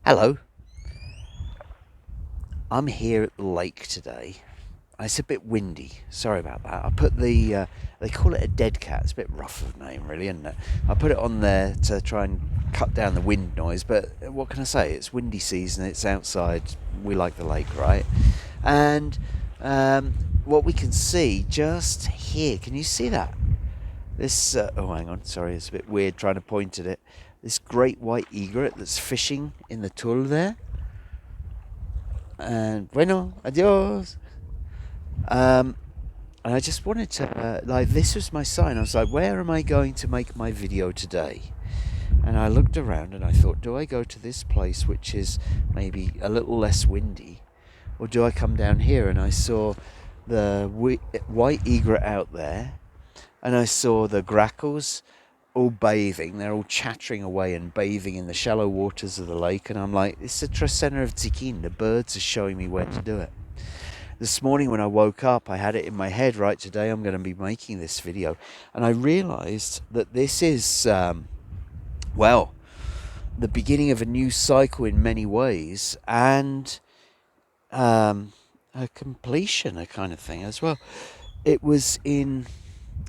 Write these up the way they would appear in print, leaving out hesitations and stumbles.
Hello, I'm here at the lake today. It's a bit windy. Sorry about that. I put they call it a dead cat. It's a bit rough of a name, really, isn't it? I put it on there to try and cut down the wind noise, but what can I say? It's windy season, it's outside. We like the lake, right? And um, what we can see just here, can you see that? Oh, hang on, sorry, it's a bit weird trying to point at it. This great white egret that's fishing in the tulle there. And bueno, adios. Um, and I just wanted to, this was my sign. I was like, where am I going to make my video today? And I looked around and I thought, do I go to this place which is maybe a little less windy? Or do I come down here? And I saw the white egret out there. And I saw the grackles all bathing. They're all chattering away and bathing in the shallow waters of the lake. And I'm like, it's the Trecena of Tz'ikin. The birds are showing me where to do it. This morning when I woke up, I had it in my head, right, today I'm going to be making this video. And I realized that this is, well, the beginning of a new cycle in many ways, and a completion, a kind of thing as well. It was in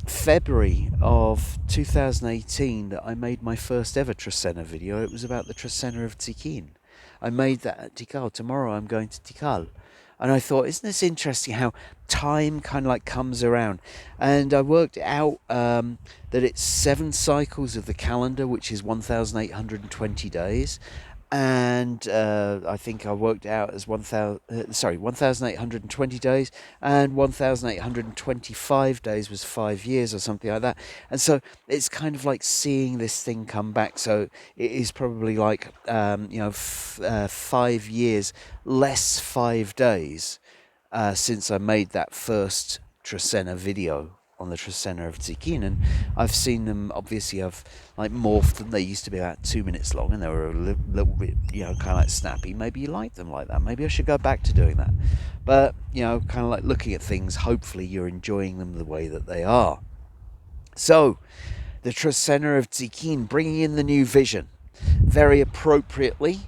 February of 2018 that I made my first ever Trecena video. It was about the Trecena of Tz'ikin. I made that at Tikal. Tomorrow I'm going to Tikal. And I thought, isn't this interesting how time kind of like comes around? And I worked out that it's 7 cycles of the calendar, which is 1,820 days. And I think I worked out as 1,820 days, and 1,825 days was 5 years or something like that. And so it's kind of like seeing this thing come back. So it is probably like 5 years less 5 days since I made that first Trecena video on the Trecena of Tz'ikin, and I've seen them. Obviously, I've like morphed them. They used to be about 2 minutes long, and they were a little bit, kind of like snappy. Maybe you like them like that. Maybe I should go back to doing that. But kind of like looking at things. Hopefully, you're enjoying them the way that they are. So, the Trecena of Tz'ikin, bringing in the new vision, very appropriately.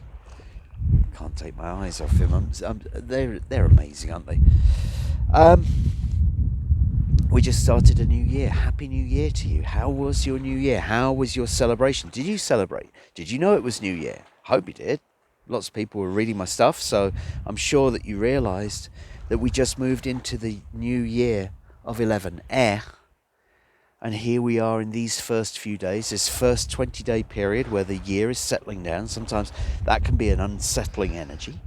Can't take my eyes off him. They're amazing, aren't they? We just started a new year. Happy New Year to you. How was your New Year? How was your celebration? Did you celebrate? Did you know it was New Year? Hope you did. Lots of people were reading my stuff, so I'm sure that you realised that we just moved into the new year of 11 air. And here we are in these first few days, this first 20-day period where the year is settling down. Sometimes that can be an unsettling energy,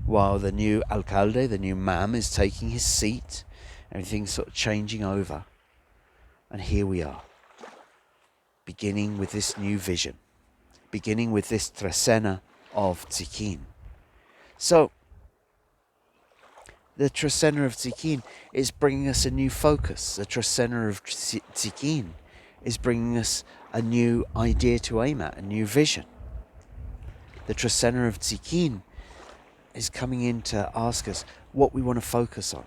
while the new alcalde, the new mam, is taking his seat. Everything's sort of changing over. And here we are, beginning with this new vision, beginning with this Trecena of Tz'ikin. So, the Trecena of Tz'ikin is bringing us a new focus. The Trecena of Tz'ikin is bringing us a new idea to aim at, a new vision. The Trecena of Tz'ikin is coming in to ask us what we want to focus on,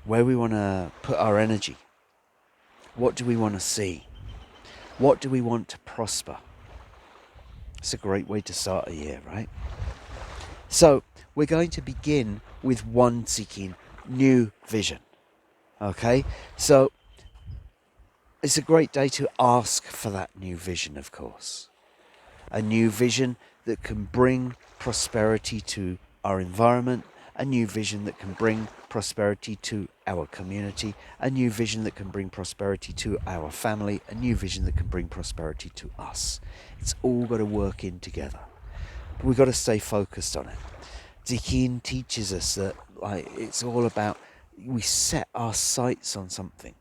where we want to put our energy. What do we want to see? What do we want to prosper? It's a great way to start a year, right? So we're going to begin with one Tz'ikin, new vision. Okay? So it's a great day to ask for that new vision, of course. A new vision that can bring prosperity to our environment, a new vision that can bring prosperity to our community, a new vision that can bring prosperity to our family, a new vision that can bring prosperity to us. It's all got to work in together. But we've got to stay focused on it. Tz'ikin teaches us that it's all about, we set our sights on something.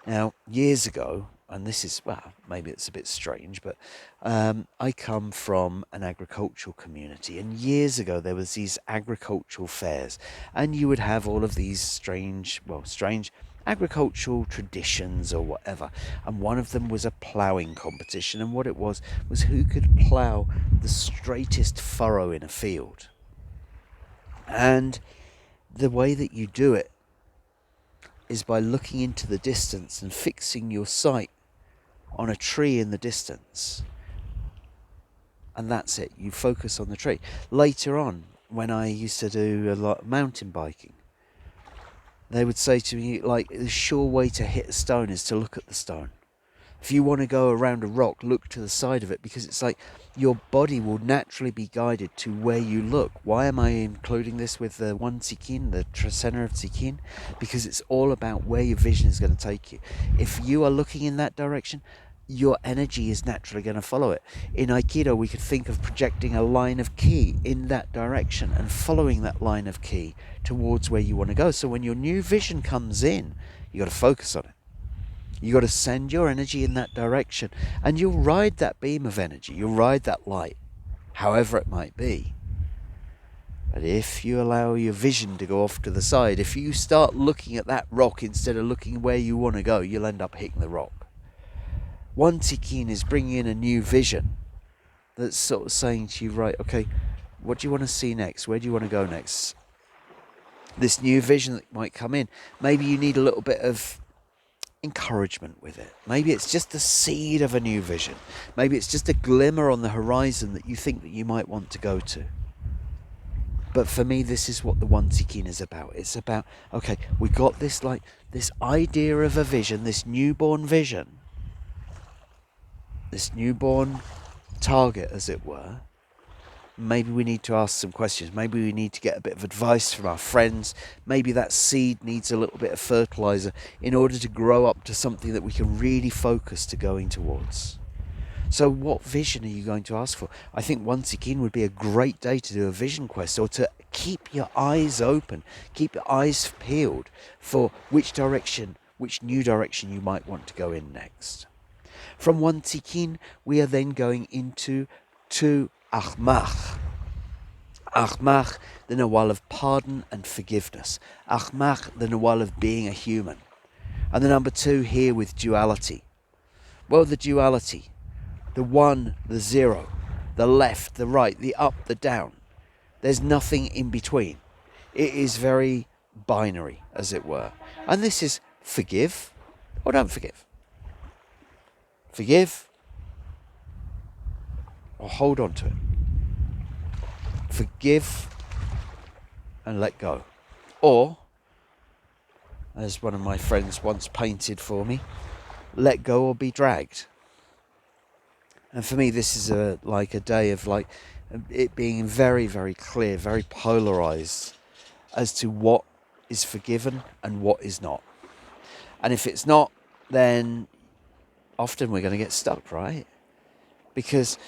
Now, years ago, and this is, well, maybe it's a bit strange, but I come from an agricultural community, and years ago there was these agricultural fairs, and you would have all of these strange agricultural traditions or whatever, and one of them was a ploughing competition, and what it was who could plough the straightest furrow in a field. And the way that you do it is by looking into the distance and fixing your sight on a tree in the distance. and that's it. You focus on the tree. Later on, when I used to do a lot of mountain biking, they would say to me, like, the sure way to hit a stone is to look at the stone. If you want to go around a rock, look to the side of it, because it's like your body will naturally be guided to where you look. Why am I including this with the one Tz'ikin, the Trecena of Tz'ikin? Because it's all about where your vision is going to take you. If you are looking in that direction, your energy is naturally going to follow it. In Aikido, we could think of projecting a line of ki in that direction and following that line of ki towards where you want to go. So when your new vision comes in, you got to focus on it. You got to send your energy in that direction, and you'll ride that beam of energy. You'll ride that light, however it might be. But if you allow your vision to go off to the side, if you start looking at that rock instead of looking where you want to go, you'll end up hitting the rock. One Tz'ikin is bringing in a new vision that's sort of saying to you, right, okay, what do you want to see next? Where do you want to go next? This new vision that might come in, maybe you need a little bit of encouragement with it. Maybe it's just the seed of a new vision. Maybe it's just a glimmer on the horizon that you think that you might want to go to. But for me, this is what the one Tz'ikin is about. It's about, okay, we got this, like, this idea of a vision, this newborn vision, this newborn target, as it were. Maybe we need to ask some questions. Maybe we need to get a bit of advice from our friends. Maybe that seed needs a little bit of fertilizer in order to grow up to something that we can really focus to going towards. So what vision are you going to ask for? I think one Tz'ikin would be a great day to do a vision quest, or to keep your eyes open, keep your eyes peeled for which new direction you might want to go in next. From one Tz'ikin, we are then going into two Ajmak. Ajmak, the Nawal of pardon and forgiveness. Ajmak, the Nawal of being a human. And the number 2 here with duality. Well, the duality, the 1, the 0, the left, the right, the up, the down. There's nothing in between. It is very binary, as it were. And this is forgive or don't forgive. Forgive or hold on to it. Forgive and let go. Or, as one of my friends once painted for me, let go or be dragged. And for me, this is a day of it being very, very clear, very polarized as to what is forgiven and what is not. And if it's not, then often we're going to get stuck, right? Because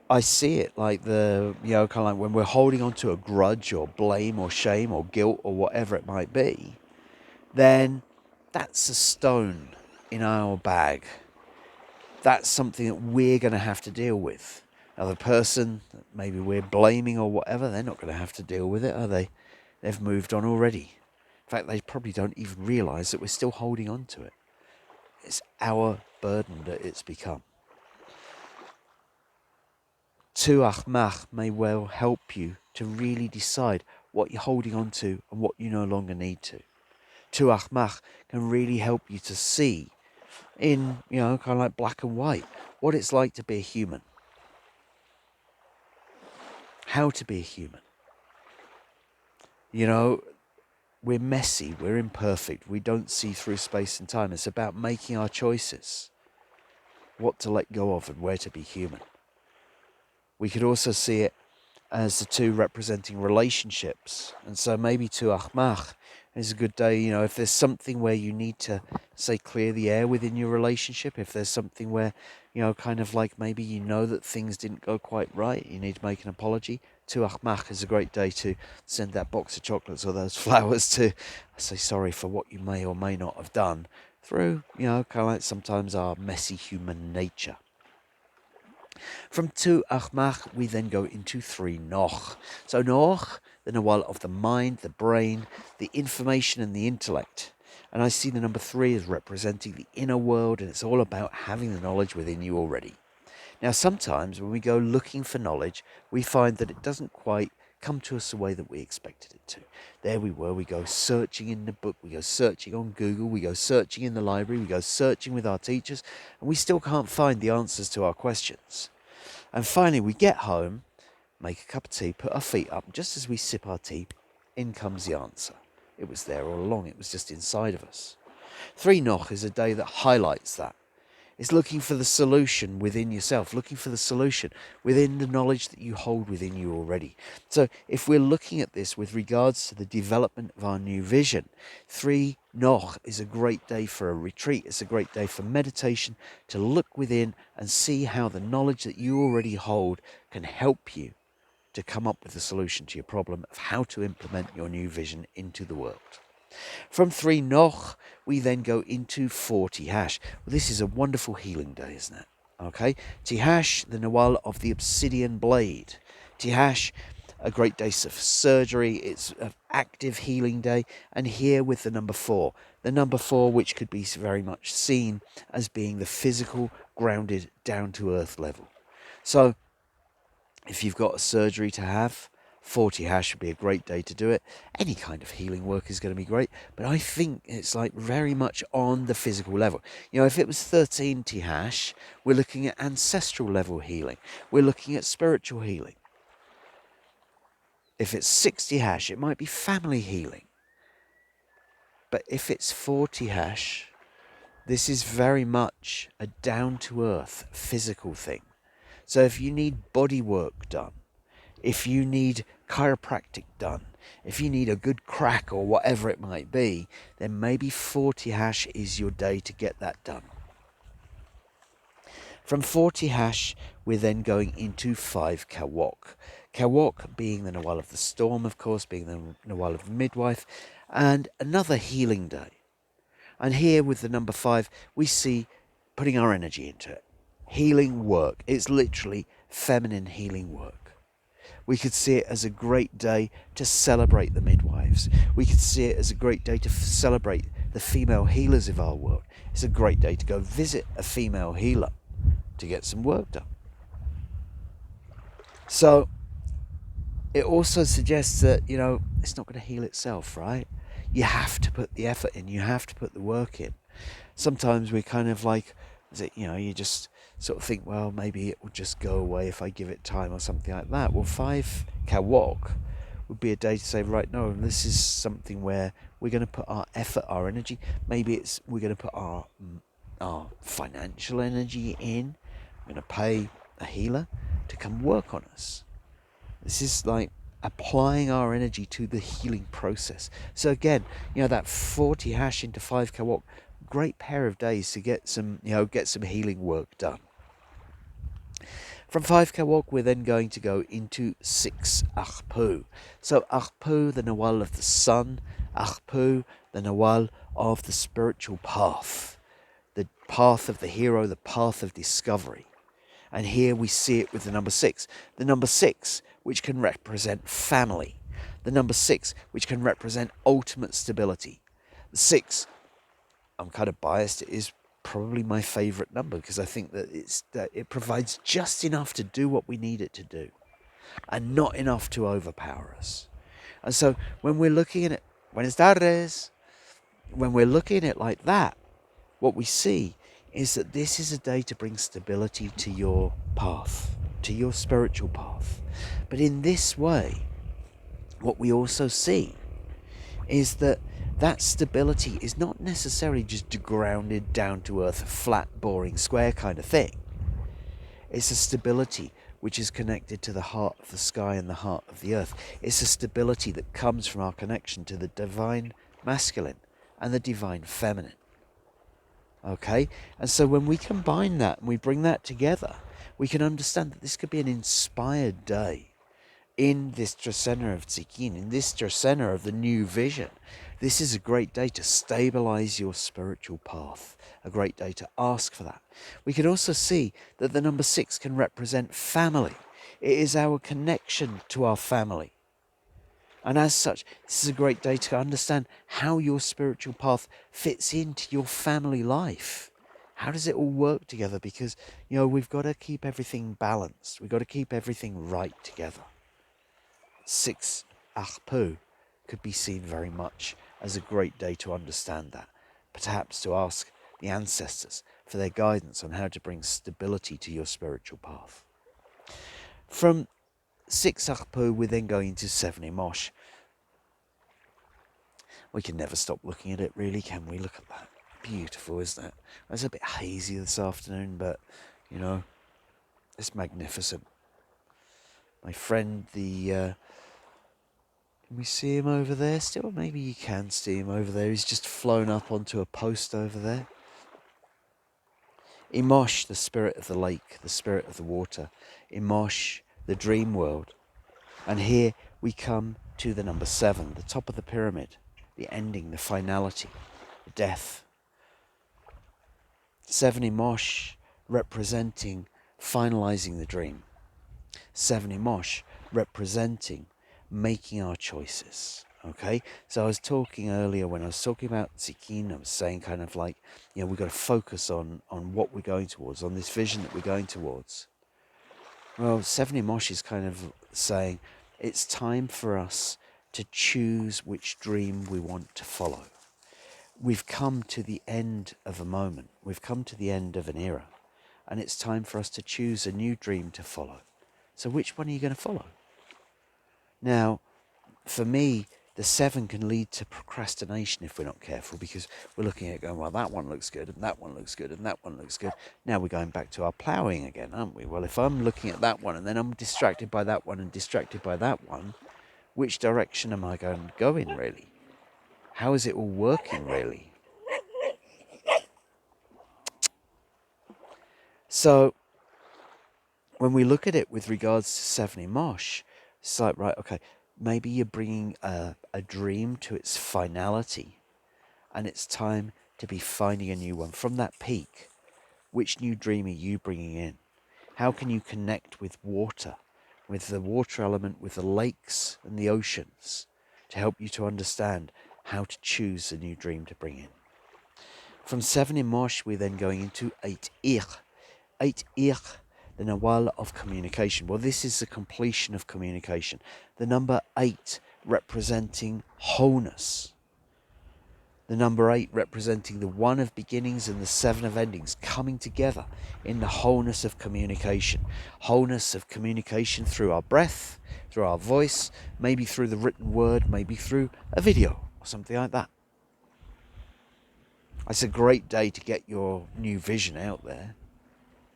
I see it like when we're holding on to a grudge or blame or shame or guilt or whatever it might be, then that's a stone in our bag. That's something that we're going to have to deal with. Now, the person that maybe we're blaming or whatever, they're not going to have to deal with it, are they? They've moved on already. In fact, they probably don't even realise that we're still holding on to it. It's our burden that it's become. Tu Ajmak may well help you to really decide what you're holding on to and what you no longer need to. Tu Ajmak can really help you to see in, kind of like black and white, what it's like to be a human. How to be a human. We're messy, we're imperfect, we don't see through space and time. It's about making our choices. What to let go of and where to be human. We could also see it as the 2 representing relationships. And so maybe to Ajmak is a good day, if there's something where you need to, say, clear the air within your relationship, if there's something where, kind of like maybe that things didn't go quite right, you need to make an apology. To Ajmak is a great day to send that box of chocolates or those flowers to say sorry for what you may or may not have done through, kind of like sometimes our messy human nature. From 2 Ajmak, we then go into 3 Noch. So Noch, the Nawal of the mind, the brain, the information and the intellect. And I see the number 3 as representing the inner world, and it's all about having the knowledge within you already. Now, sometimes when we go looking for knowledge, we find that it doesn't quite come to us the way that we expected it to. There we were, we go searching in the book, we go searching on Google, we go searching in the library, we go searching with our teachers, and we still can't find the answers to our questions. And finally, we get home, make a cup of tea, put our feet up. Just as we sip our tea, in comes the answer. It was there all along. It was just inside of us. 3 Noch is a day that highlights that. It's looking for the solution within yourself, looking for the solution within the knowledge that you hold within you already. So if we're looking at this with regards to the development of our new vision, 3 Noch is a great day for a retreat. It's a great day for meditation, to look within and see how the knowledge that you already hold can help you to come up with a solution to your problem of how to implement your new vision into the world. From 3 Noch, we then go into 4 Tijax. Well, this is a wonderful healing day, isn't it? Okay, Tijax, the Nawal of the obsidian blade. Tijax, a great day for surgery. It's an active healing day. And here with the number 4. The number 4, which could be very much seen as being the physical, grounded, down-to-earth level. So, if you've got a surgery to have, 4 Tijax would be a great day to do it. Any kind of healing work is going to be great, but I think it's like very much on the physical level. You know, if it was 13 Tijax, we're looking at ancestral level healing. We're looking at spiritual healing. If it's 6 Tijax, it might be family healing. But if it's 4 Tijax, this is very much a down-to-earth physical thing. So if you need body work done, if you need chiropractic done, if you need a good crack or whatever it might be, then maybe 4 Tijax is your day to get that done. From 4 Tijax, we're then going into 5 Kawok. Kawok being the Nawal of the storm, of course, being the Nawal of the midwife, and another healing day. And here with the number 5, we see putting our energy into it. Healing work. It's literally feminine healing work. We could see it as a great day to celebrate the midwives. We could see it as a great day to celebrate the female healers of our world. It's a great day to go visit a female healer to get some work done. So it also suggests that, you know, it's not going to heal itself, right? You have to put the effort in. You have to put the work in. Sometimes we're kind of like, you just sort of think, well, maybe it will just go away if I give it time or something like that. Well, 5 Kawok would be a day to say, right, no, this is something where we're going to put our effort, our energy. Maybe we're going to put our financial energy in. We're going to pay a healer to come work on us. This is like applying our energy to the healing process. So again, that 4 Tijax into 5 Kawok, great pair of days to get some healing work done. From 5 Kawok, we're then going to go into 6 Ajpu. So Ajpu, the Nawal of the sun. Ajpu, the Nawal of the spiritual path. The path of the hero, the path of discovery. And here we see it with the number 6. The number 6, which can represent family. The number 6, which can represent ultimate stability. The 6, I'm kind of biased, it is probably my favourite number because I think that it provides just enough to do what we need it to do and not enough to overpower us. And so when we're looking at it, when we're looking at it like that, what we see is that this is a day to bring stability to your path, to your spiritual path. But in this way, what we also see is that stability is not necessarily just grounded, down-to-earth, flat, boring, square kind of thing. It's a stability which is connected to the heart of the sky and the heart of the earth. It's a stability that comes from our connection to the divine masculine and the divine feminine. Okay? And so when we combine that and we bring that together, we can understand that this could be an inspired day in this Trecena of Tz'ikin, in this Trecena of the new vision. This is a great day to stabilize your spiritual path, a great day to ask for that. We can also see that the number 6 can represent family. It is our connection to our family. And as such, this is a great day to understand how your spiritual path fits into your family life. How does it all work together? Because, we've got to keep everything balanced. We've got to keep everything right together. 6 Ajpu could be seen very much as a great day to understand that. Perhaps to ask the ancestors for their guidance on how to bring stability to your spiritual path. From 6 Ajpu, we're then going to 7 Imox. We can never stop looking at it, really, can we? Look at that. Beautiful, isn't it? It's a bit hazy this afternoon, but, you know, it's magnificent. My friend, can we see him over there still? Maybe you can see him over there. He's just flown up onto a post over there. Imox, the spirit of the lake, the spirit of the water. Imox, the dream world. And here we come to the number 7, the top of the pyramid, the ending, the finality, the death. 7 Imox representing finalizing the dream. 7 Imox representing making our choices. Okay, so I was talking earlier when I was talking about Tz'ikin, I was saying kind of like, you know, we've got to focus on what we're going towards, on this vision that we're going towards. Well, 7 Imox is kind of saying it's time for us to choose which dream we want to follow. We've come to the end of a moment. We've come to the end of an era. And it's time for us to choose a new dream to follow. So which one are you going to follow? Now, for me, the 7 can lead to procrastination if we're not careful, because we're looking at going, well, that one looks good, and that one looks good, and that one looks good. Now we're going back to our ploughing again, aren't we? Well, if I'm looking at that one, and then I'm distracted by that one, and distracted by that one, which direction am I going to go in, really? How is it all working, really? So, when we look at it with regards to 7 Imox, it's like, right, okay, maybe you're bringing a dream to its finality, and it's time to be finding a new one. From that peak, which new dream are you bringing in? How can you connect with water, with the water element, with the lakes and the oceans, to help you to understand how to choose a new dream to bring in? From 7 Imox, we're then going into 8 Aq'qb'al. 8 Aq'qb'al, the Nawal of communication. Well, this is the completion of communication. The number 8 representing wholeness. The number 8 representing the 1 of beginnings and the 7 of endings coming together in the wholeness of communication. Wholeness of communication through our breath, through our voice, maybe through the written word, maybe through a video or something like that. It's a great day to get your new vision out there.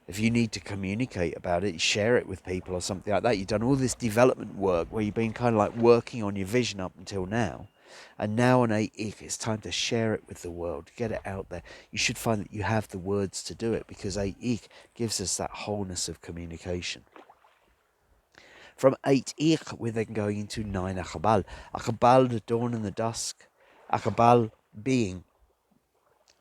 If you need to communicate about it, share it with people or something like that. You've done all this development work where you've been kind of like working on your vision up until now. And now on 8 Aq'qb'al, it's time to share it with the world, get it out there. You should find that you have the words to do it, because 8 Aq'qb'al gives us that wholeness of communication. From 8 Aq'qb'al, we're then going into 9 Aq'qb'al. Aq'qb'al, the dawn and the dusk. Aq'qb'al being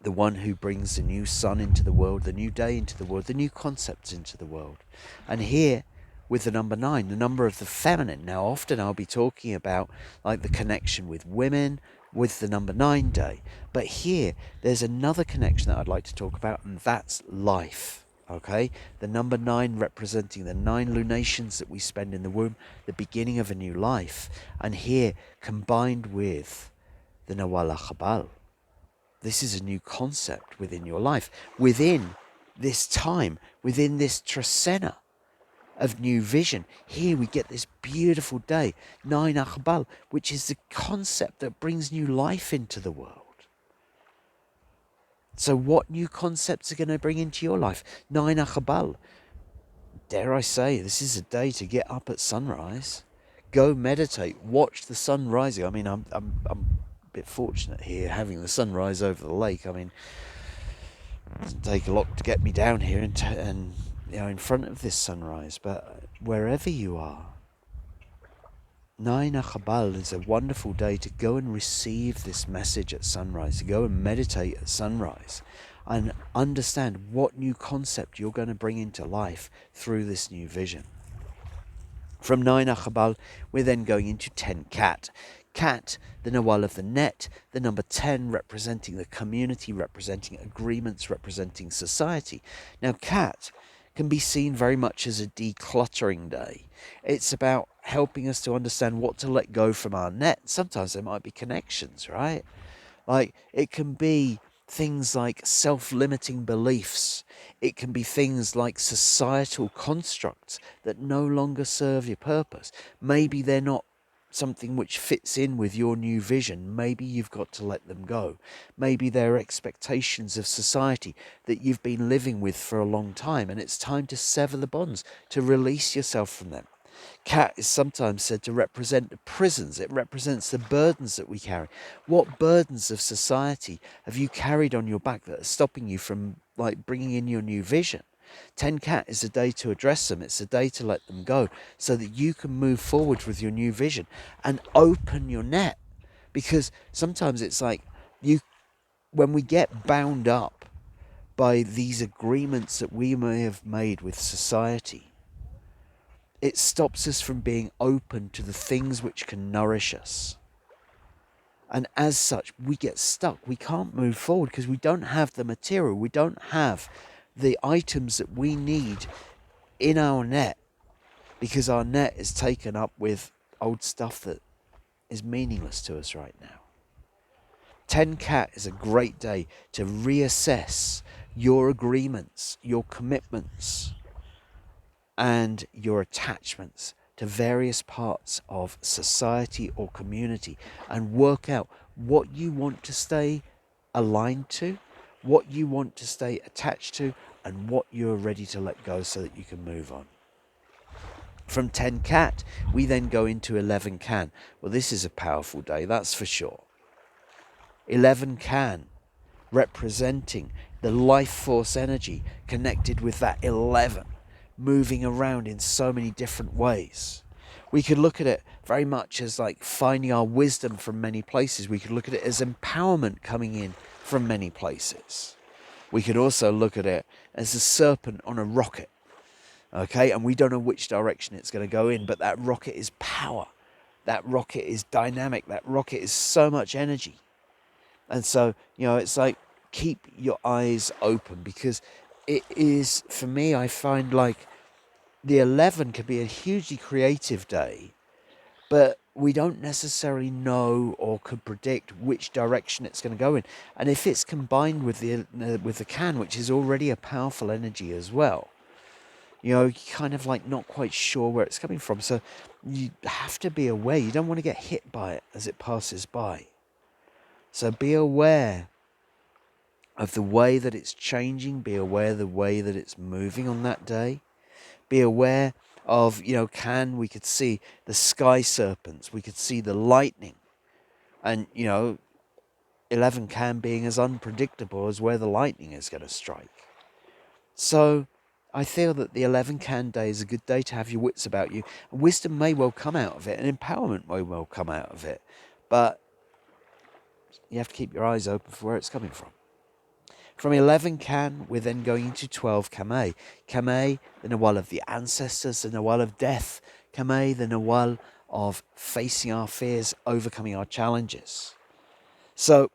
the one who brings the new sun into the world, the new day into the world, the new concepts into the world. And here, with the number 9, the number of the feminine. Now, often I'll be talking about like the connection with women, with the number 9 day. But here, there's another connection that I'd like to talk about, and that's life. Okay? The number 9 representing the 9 lunations that we spend in the womb, the beginning of a new life. And here, combined with the Nawal Aq'qb'al. This is a new concept within your life, within this time, within this Trecena of new vision. Here we get this beautiful day, 9 Aq'qb'al, which is the concept that brings new life into the world. So what new concepts are going to bring into your life? 9 Aq'qb'al. Dare I say, this is a day to get up at sunrise. Go meditate, watch the sun rising. I mean, I'm a bit fortunate here, having the sunrise over the lake. I mean, it doesn't take a lot to get me down here and you know, in front of this sunrise. But wherever you are, 9 Aq'qb'al is a wonderful day to go and receive this message at sunrise, to go and meditate at sunrise and understand what new concept you're going to bring into life through this new vision. From 9 Aq'qb'al, we're then going into 10 Cat. Cat, the Nawal of the net, the number 10 representing the community, representing agreements, representing society. Now, Cat can be seen very much as a decluttering day. It's about helping us to understand what to let go from our net. Sometimes there might be connections, right? Like, it can be things like self-limiting beliefs. It can be things like societal constructs that no longer serve your purpose. Maybe they're not something which fits in with your new vision. Maybe you've got to let them go. Maybe they're expectations of society that you've been living with for a long time, and it's time to sever the bonds, to release yourself from them. Cat is sometimes said to represent the prisons. It represents the burdens that we carry. What burdens of society have you carried on your back that are stopping you from bringing in your new vision? 10 Cat is a day to address them. It's a day to let them go so that you can move forward with your new vision and open your net. Because sometimes it's like when we get bound up by these agreements that we may have made with society, it stops us from being open to the things which can nourish us. And as such, we get stuck. We can't move forward because we don't have the material. We don't have the items that we need in our net, because our net is taken up with old stuff that is meaningless to us right now. 10 Cat is a great day to reassess your agreements, your commitments, and your attachments to various parts of society or community, and work out what you want to stay aligned to, what you want to stay attached to, and what you're ready to let go so that you can move on. From 10 Cat, we then go into 11 Can. Well, this is a powerful day, that's for sure. 11 Can, representing the life force energy connected with that 11, moving around in so many different ways. We could look at it very much as like finding our wisdom from many places. We could look at it as empowerment coming in from many places. We could also look at it as a serpent on a rocket. Okay, and we don't know which direction it's going to go in, but that rocket is power. That rocket is dynamic. That rocket is so much energy. And so, it's like, keep your eyes open, because it is, for me, I find like the 11 can be a hugely creative day, but we don't necessarily know or could predict which direction it's going to go in. And if it's combined with the Can, which is already a powerful energy as well, you're kind of like not quite sure where it's coming from. So you have to be aware. You don't want to get hit by it as it passes by. So be aware of the way that it's changing. Be aware of the way that it's moving on that day. Be aware of, we could see the sky serpents. We could see the lightning. And, 11 Can being as unpredictable as where the lightning is going to strike. So I feel that the 11 Can day is a good day to have your wits about you. And wisdom may well come out of it, and empowerment may well come out of it. But you have to keep your eyes open for where it's coming from. From 11 Can, we're then going into 12 Kame. Kame, the Nawal of the ancestors, the Nawal of death. Kame, the Nawal of facing our fears, overcoming our challenges. So,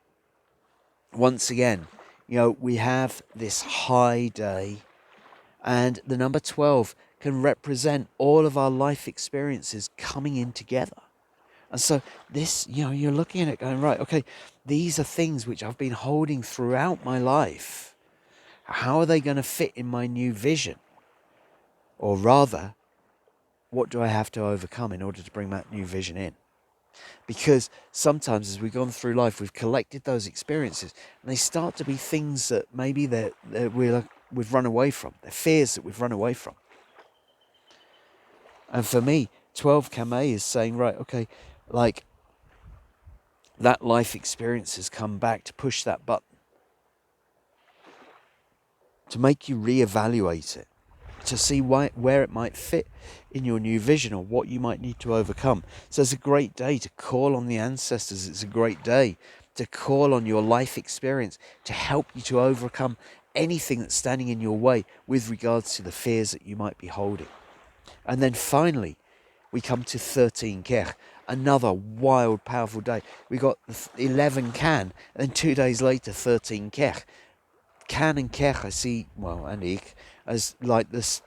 once again, we have this high day, and the number 12 can represent all of our life experiences coming in together. And so this, you're looking at it going, right, okay, these are things which I've been holding throughout my life. How are they going to fit in my new vision? Or rather, what do I have to overcome in order to bring that new vision in? Because sometimes as we've gone through life, we've collected those experiences, and they start to be things that maybe we've run away from. They're fears that we've run away from. And for me, 12 Kame is saying, right, okay, like that life experience has come back to push that button, to make you reevaluate it, to see where it might fit in your new vision or what you might need to overcome. So it's a great day to call on the ancestors. It's a great day to call on your life experience to help you to overcome anything that's standing in your way with regards to the fears that you might be holding. And then finally, we come to 13 Kech, another wild, powerful day. We got 11 Can, and then 2 days later, 13 Kech. Can and Kech, I see, and Ik, as like this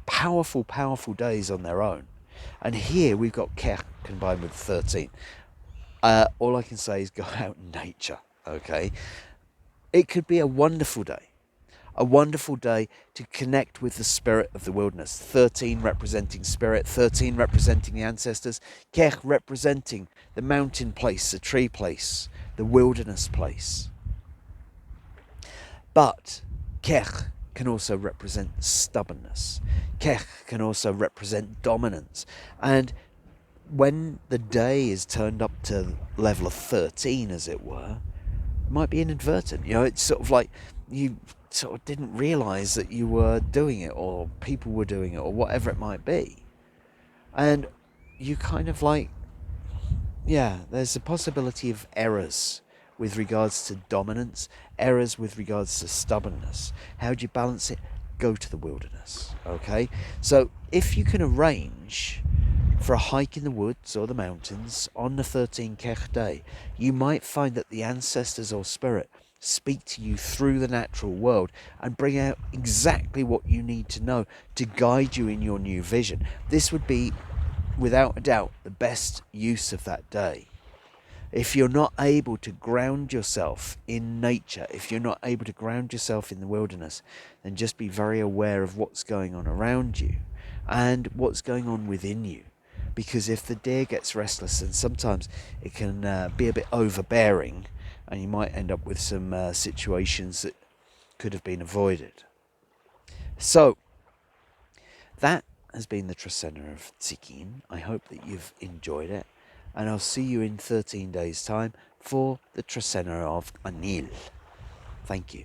powerful, powerful days on their own. And here we've got Kech combined with 13. All I can say is go out in nature, okay? it could be a wonderful day. A wonderful day to connect with the spirit of the wilderness. 13 representing spirit, 13 representing the ancestors, Kech representing the mountain place, the tree place, the wilderness place. But Kech can also represent stubbornness. Kech can also represent dominance. And when the day is turned up to level of 13, as it were, it might be inadvertent. It's sort of like you sort of didn't realise that you were doing it, or people were doing it, or whatever it might be. And you kind of like, there's a possibility of errors with regards to dominance, errors with regards to stubbornness. How do you balance it? Go to the wilderness, okay? So if you can arrange for a hike in the woods or the mountains on the 13 Kech day, you might find that the ancestors or spirit speak to you through the natural world and bring out exactly what you need to know to guide you in your new vision. This would be, without a doubt, the best use of that day. If you're not able to ground yourself in nature, if you're not able to ground yourself in the wilderness, then just be very aware of what's going on around you and what's going on within you. Because if the deer gets restless, then sometimes it can be a bit overbearing, and you might end up with some situations that could have been avoided. So, that has been the Trecena of Tz'ikin. I hope that you've enjoyed it, and I'll see you in 13 days' time for the Trecena of Anil. Thank you.